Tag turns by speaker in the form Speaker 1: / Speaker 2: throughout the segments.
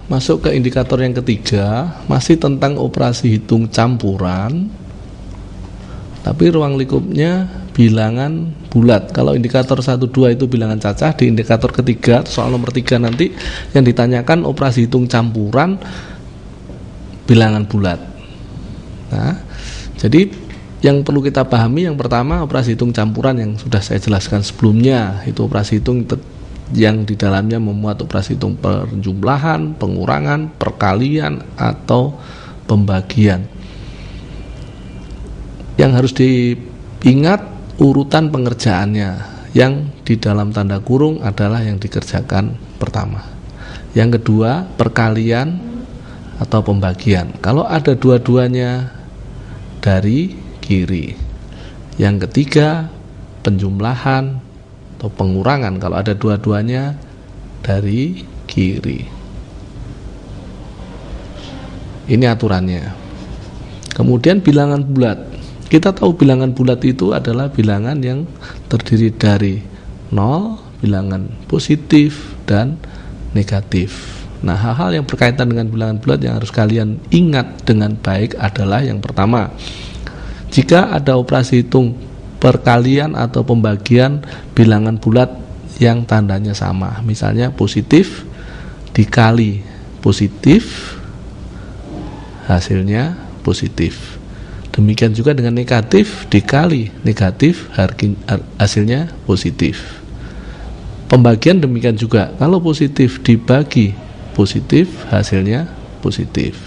Speaker 1: Masuk ke indikator yang ketiga, masih tentang operasi hitung campuran, tapi ruang lingkupnya bilangan bulat. Kalau indikator 1, 2 itu bilangan cacah, di indikator ketiga, soal nomor 3 nanti yang ditanyakan operasi hitung campuran bilangan bulat. Nah, jadi yang perlu kita pahami yang pertama operasi hitung campuran yang sudah saya jelaskan sebelumnya, itu operasi hitung yang di dalamnya memuat operasi hitung penjumlahan, pengurangan, perkalian, atau pembagian. Yang harus diingat urutan pengerjaannya, yang di dalam tanda kurung adalah yang dikerjakan pertama. Yang kedua, perkalian atau pembagian. Kalau ada dua-duanya dari kiri. Yang ketiga, penjumlahan atau pengurangan kalau ada dua-duanya dari kiri. Ini aturannya. Kemudian bilangan bulat. Kita tahu bilangan bulat itu adalah bilangan yang terdiri dari 0, bilangan positif, dan negatif. Nah, hal-hal yang berkaitan dengan bilangan bulat yang harus kalian ingat dengan baik adalah yang pertama, jika ada operasi hitung perkalian atau pembagian bilangan bulat yang tandanya sama, misalnya positif dikali positif, hasilnya positif. Demikian juga dengan negatif dikali negatif, hasilnya positif. Pembagian demikian juga, kalau positif dibagi positif, hasilnya positif.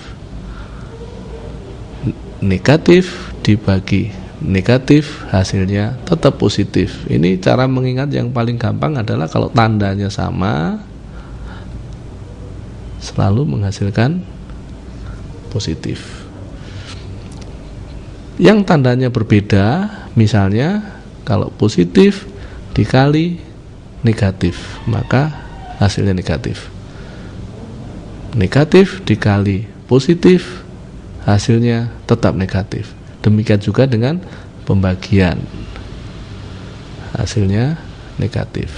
Speaker 1: Negatif dibagi negatif, hasilnya tetap positif. Ini cara mengingat yang paling gampang adalah kalau tandanya sama, selalu menghasilkan positif. Yang tandanya berbeda, misalnya kalau positif dikali negatif, maka hasilnya negatif. Negatif dikali positif, hasilnya tetap negatif. Demikian juga dengan pembagian, hasilnya negatif.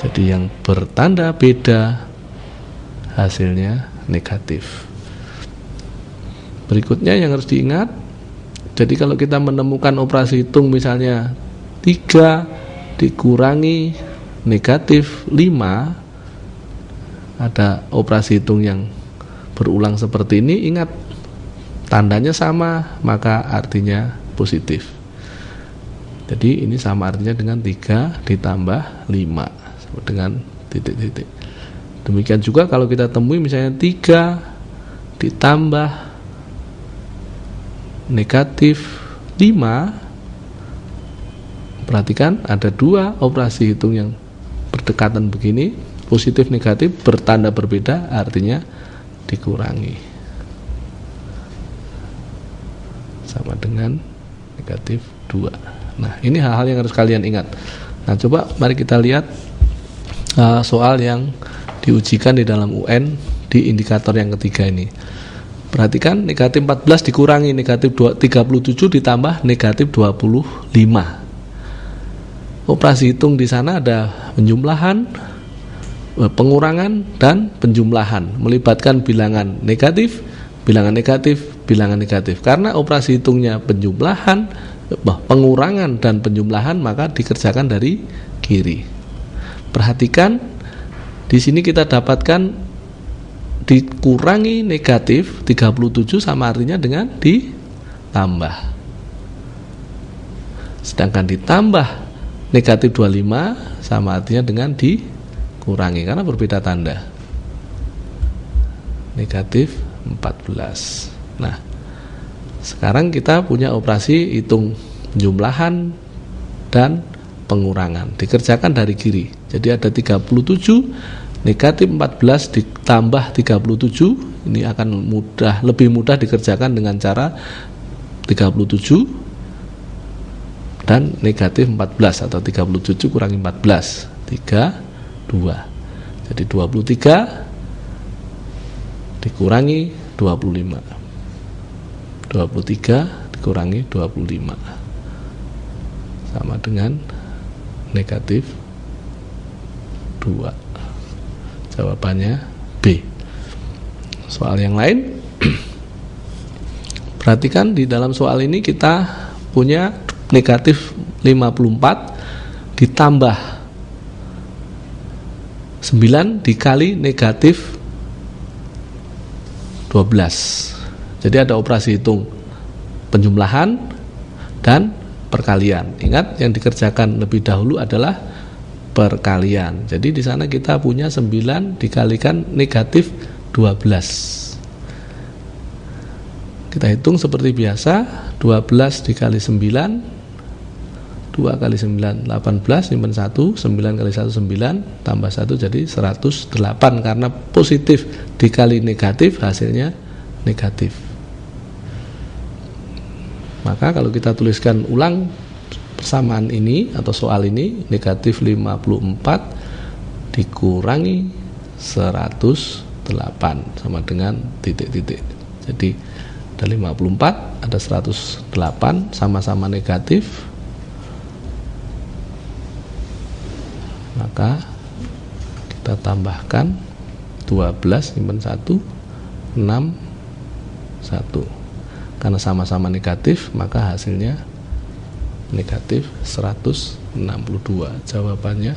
Speaker 1: Jadi yang bertanda beda, hasilnya negatif. Berikutnya yang harus diingat, jadi kalau kita menemukan operasi hitung misalnya 3 dikurangi negatif 5, ada operasi hitung yang berulang seperti ini, ingat tandanya sama, maka artinya positif. Jadi ini sama artinya dengan 3 ditambah 5 dengan titik-titik. Demikian juga kalau kita temui misalnya 3 ditambah negatif 5, perhatikan ada 2 operasi hitung yang berdekatan begini, positif negatif bertanda berbeda, artinya dikurangi, sama dengan negatif 2. Nah, ini hal-hal yang harus kalian ingat. Nah, coba mari kita lihat soal yang diujikan di dalam UN di indikator yang ketiga ini. Perhatikan, negatif 14 dikurangi negatif 37 ditambah negatif 25. Operasi hitung di sana ada penjumlahan, pengurangan, dan penjumlahan, melibatkan bilangan negatif, bilangan negatif, bilangan negatif. Karena operasi hitungnya penjumlahan, pengurangan, dan penjumlahan, maka dikerjakan dari kiri. Perhatikan, di sini kita dapatkan dikurangi negatif 37 sama artinya dengan ditambah. Sedangkan ditambah negatif 25 sama artinya dengan dikurangi, karena berbeda tanda. Negatif 14. Nah, sekarang kita punya operasi hitung jumlahan dan pengurangan, dikerjakan dari kiri. Jadi ada 37, negatif 14 ditambah 37, ini akan lebih mudah dikerjakan dengan cara 37 dan negatif 14 atau 37 kurangi 14, 32. Jadi 23 dikurangi 25, 23 dikurangi 25 sama dengan negatif Jawabannya B. Soal yang lain, perhatikan di dalam soal ini kita punya negatif 54 ditambah 9 dikali negatif 12. Jadi ada operasi hitung penjumlahan dan perkalian. Ingat, yang dikerjakan lebih dahulu adalah perkalian. Jadi di sana kita punya 9 dikalikan negatif 12. Kita hitung seperti biasa, 12 dikali 9, 2 kali 9 18, simpan 1, 9 kali 1 9, tambah 1 jadi 108. Karena positif dikali negatif hasilnya negatif. Maka kalau kita tuliskan ulang persamaan ini atau soal ini, negatif 54 dikurangi 108 sama dengan titik-titik. Jadi ada 54, ada 108, sama-sama negatif. Maka kita tambahkan 12 simpan 1, 6, 1. Karena sama-sama negatif, maka hasilnya negatif 162. Jawabannya